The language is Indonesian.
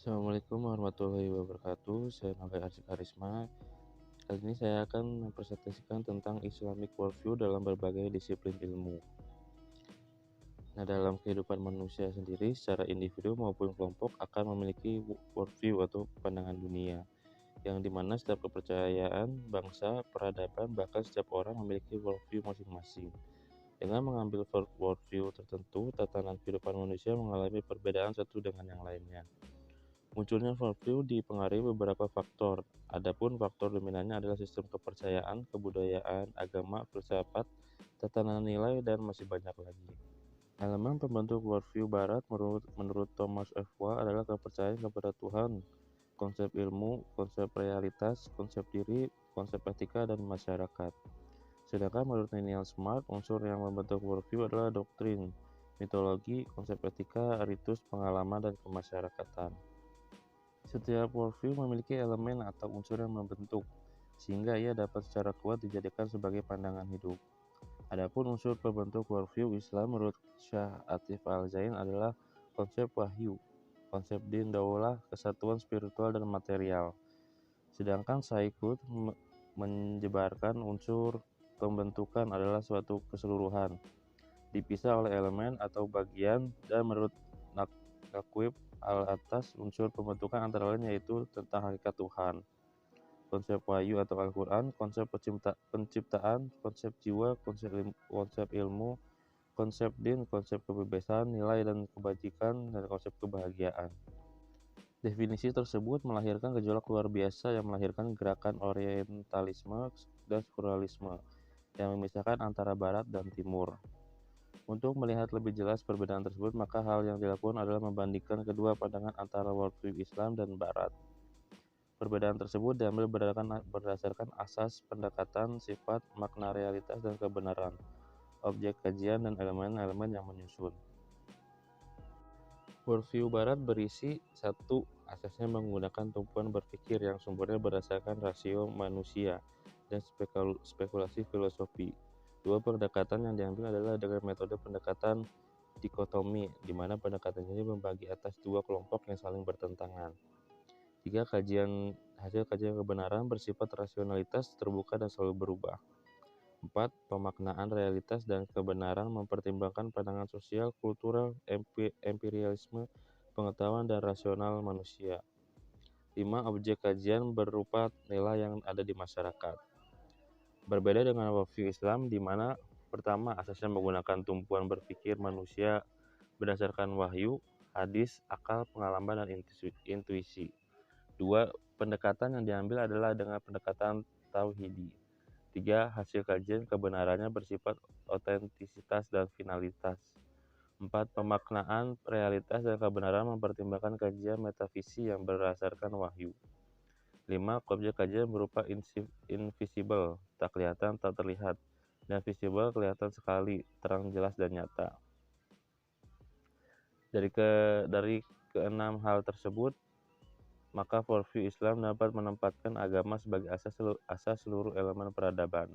Assalamualaikum warahmatullahi wabarakatuh. Saya Nova Arsik Karisma. Kali ini saya akan mempresentasikan tentang Islamic worldview dalam berbagai disiplin ilmu. Nah, dalam kehidupan manusia sendiri, secara individu maupun kelompok akan memiliki worldview atau pandangan dunia, yang dimana setiap kepercayaan, bangsa, peradaban, bahkan setiap orang memiliki worldview masing-masing. Dengan mengambil worldview tertentu, tatanan kehidupan manusia mengalami perbedaan satu dengan yang lainnya. Munculnya worldview dipengaruhi beberapa faktor. Adapun faktor dominannya adalah sistem kepercayaan, kebudayaan, agama, filsafat, tatanan nilai, dan masih banyak lagi. Elemen pembentuk worldview Barat menurut Thomas F. adalah kepercayaan kepada Tuhan, konsep ilmu, konsep realitas, konsep diri, konsep etika, dan masyarakat. Sedangkan menurut Daniel Smart, unsur yang membentuk worldview adalah doktrin, mitologi, konsep etika, ritus, pengalaman, dan kemasyarakatan. Setiap worldview memiliki elemen atau unsur yang membentuk, sehingga ia dapat secara kuat dijadikan sebagai pandangan hidup. Adapun unsur pembentuk worldview Islam menurut Syah Atif Al-Zain adalah konsep wahyu, konsep din daulah, kesatuan spiritual dan material. Sedangkan Saikud menjebarkan unsur pembentukan adalah suatu keseluruhan, dipisah oleh elemen atau bagian, dan menurut Naqib al-atas unsur pembentukan antara lain yaitu tentang hakikat Tuhan, konsep wahyu atau Al-Quran, konsep penciptaan, konsep jiwa, konsep ilmu, konsep din, konsep kebebasan, nilai dan kebajikan, dan konsep kebahagiaan. Definisi tersebut melahirkan gejolak luar biasa yang melahirkan gerakan orientalisme dan sekularisme yang memisahkan antara barat dan timur. Untuk melihat lebih jelas perbedaan tersebut, maka hal yang dilakukan adalah membandingkan kedua pandangan antara worldview Islam dan Barat. Perbedaan tersebut diambil berdasarkan asas pendekatan, sifat, makna realitas, dan kebenaran, objek kajian, dan elemen-elemen yang menyusun. Worldview Barat berisi 1. Asasnya menggunakan tumpuan berpikir yang sumbernya berdasarkan rasio manusia dan spekulasi filosofi. 2. Pendekatan yang diambil adalah dengan metode pendekatan dikotomi, di mana pendekatan ini membagi atas dua kelompok yang saling bertentangan. 3. Hasil kajian kebenaran bersifat rasionalitas, terbuka, dan selalu berubah. 4. Pemaknaan realitas dan kebenaran mempertimbangkan pandangan sosial, kultural, empirialisme, pengetahuan, dan rasional manusia. 5. Objek kajian berupa nilai yang ada di masyarakat. Berbeda dengan worldview Islam, di mana pertama asasnya menggunakan tumpuan berpikir manusia berdasarkan wahyu, hadis, akal, pengalaman, dan intuisi. 2. Pendekatan yang diambil adalah dengan pendekatan tauhidi. 3. Hasil kajian kebenarannya bersifat otentisitas dan finalitas. 4. Pemaknaan realitas dan kebenaran mempertimbangkan kajian metafisik yang berdasarkan wahyu. 5. Objek kajian berupa invisible, tak kelihatan, tak terlihat, dan visible, kelihatan sekali, terang, jelas, dan nyata. Dari keenam hal tersebut, maka worldview Islam dapat menempatkan agama sebagai asas seluruh elemen peradaban.